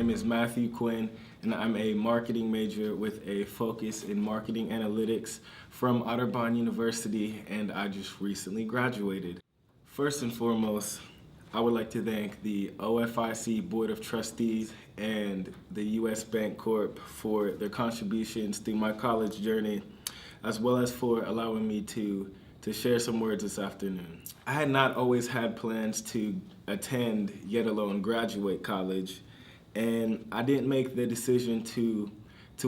name is Matthew Quinn, and I'm a marketing major with a focus in marketing analytics from Otterbein University, and I just recently graduated. First and foremost, I would like to thank the OFIC Board of Trustees and the U.S. Bancorp for their contributions through my college journey, as well as for allowing me to share some words this afternoon. I had not always had plans to attend, yet alone graduate college, and I didn't make the decision to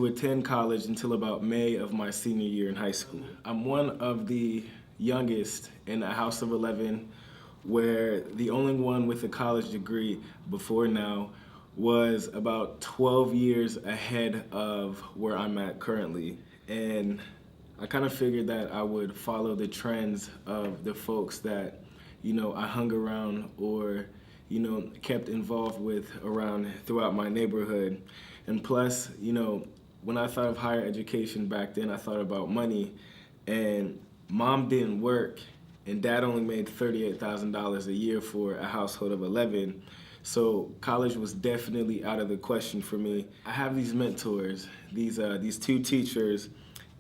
attend college until about May of my senior year in high school. I'm one of the youngest in a house of 11, where the only one with a college degree before now was about 12 years ahead of where I'm at currently. And I kind of figured that I would follow the trends of the folks that, I hung around or, kept involved with around throughout my neighborhood. And plus, when I thought of higher education back then, I thought about money. And mom didn't work, and dad only made $38,000 a year for a household of 11. So college was definitely out of the question for me. I have these mentors, these two teachers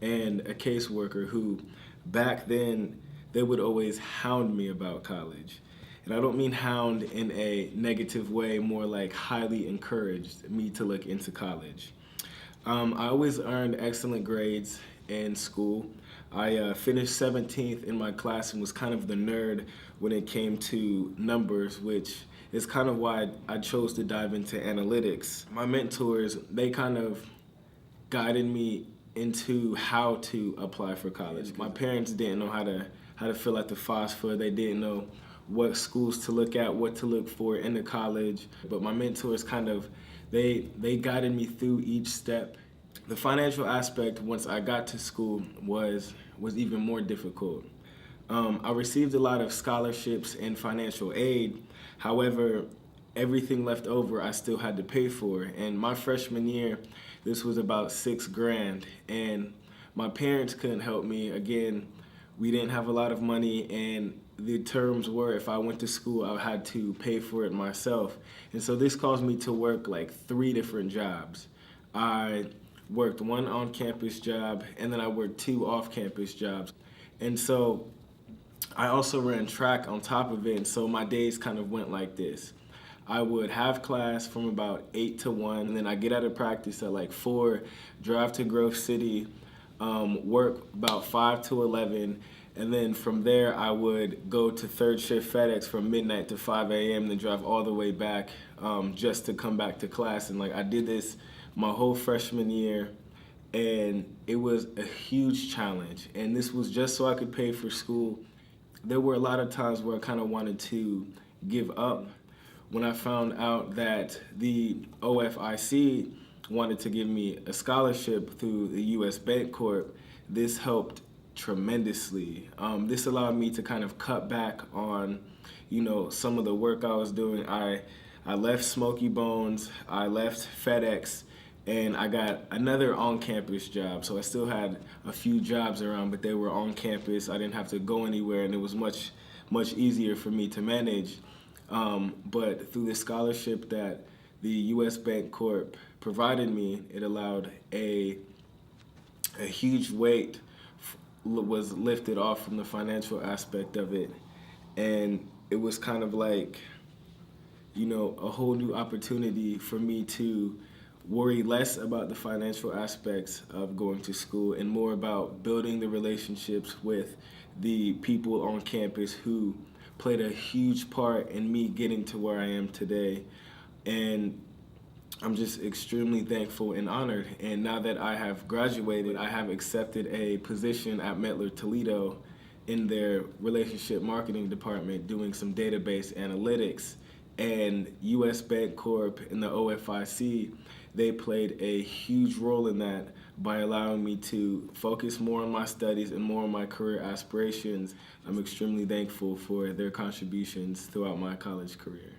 and a caseworker who back then they would always hound me about college. And I don't mean hound in a negative way, more like highly encouraged me to look into college. I always earned excellent grades in school. I finished 17th in my class and was kind of the nerd when it came to numbers, which is kind of why I chose to dive into analytics. My mentors, they kind of guided me into how to apply for college. My parents didn't know how to fill out the FOSFA. They didn't know what schools to look at, what to look for in the college. But my mentors kind of, they guided me through each step. The financial aspect, once I got to school, was even more difficult. I received a lot of scholarships and financial aid. However, everything left over I still had to pay for. And my freshman year, this was about $6,000, and my parents couldn't help me. Again, we didn't have a lot of money, and the terms were if I went to school, I had to pay for it myself. And so this caused me to work like 3 different jobs. I worked 1 on-campus job, and then I worked 2 off-campus jobs. And so I also ran track on top of it, and so my days kind of went like this. I would have class from about 8 to 1, and then I get out of practice at like 4, drive to Grove City, work about 5 to 11, and then from there I would go to third shift FedEx from midnight to 5 a.m. then drive all the way back just to come back to class. And like I did this my whole freshman year, and it was a huge challenge. And this was just so I could pay for school. There were a lot of times where I kind of wanted to give up. When I found out that the OFIC wanted to give me a scholarship through the U.S. Bancorp, this helped tremendously. This allowed me to kind of cut back on, some of the work I was doing. I left Smoky Bones, I left FedEx, and I got another on-campus job. So I still had a few jobs around, but they were on campus. I didn't have to go anywhere, and it was much easier for me to manage. But through the scholarship that the U.S. Bancorp provided me, it allowed a huge weight was lifted off from the financial aspect of it. And it was kind of like, a whole new opportunity for me to worry less about the financial aspects of going to school and more about building the relationships with the people on campus who played a huge part in me getting to where I am today. And I'm just extremely thankful and honored. And now that I have graduated, I have accepted a position at Mettler Toledo in their relationship marketing department doing some database analytics. And US Bancorp and the OFIC, they played a huge role in that by allowing me to focus more on my studies and more on my career aspirations. I'm extremely thankful for their contributions throughout my college career.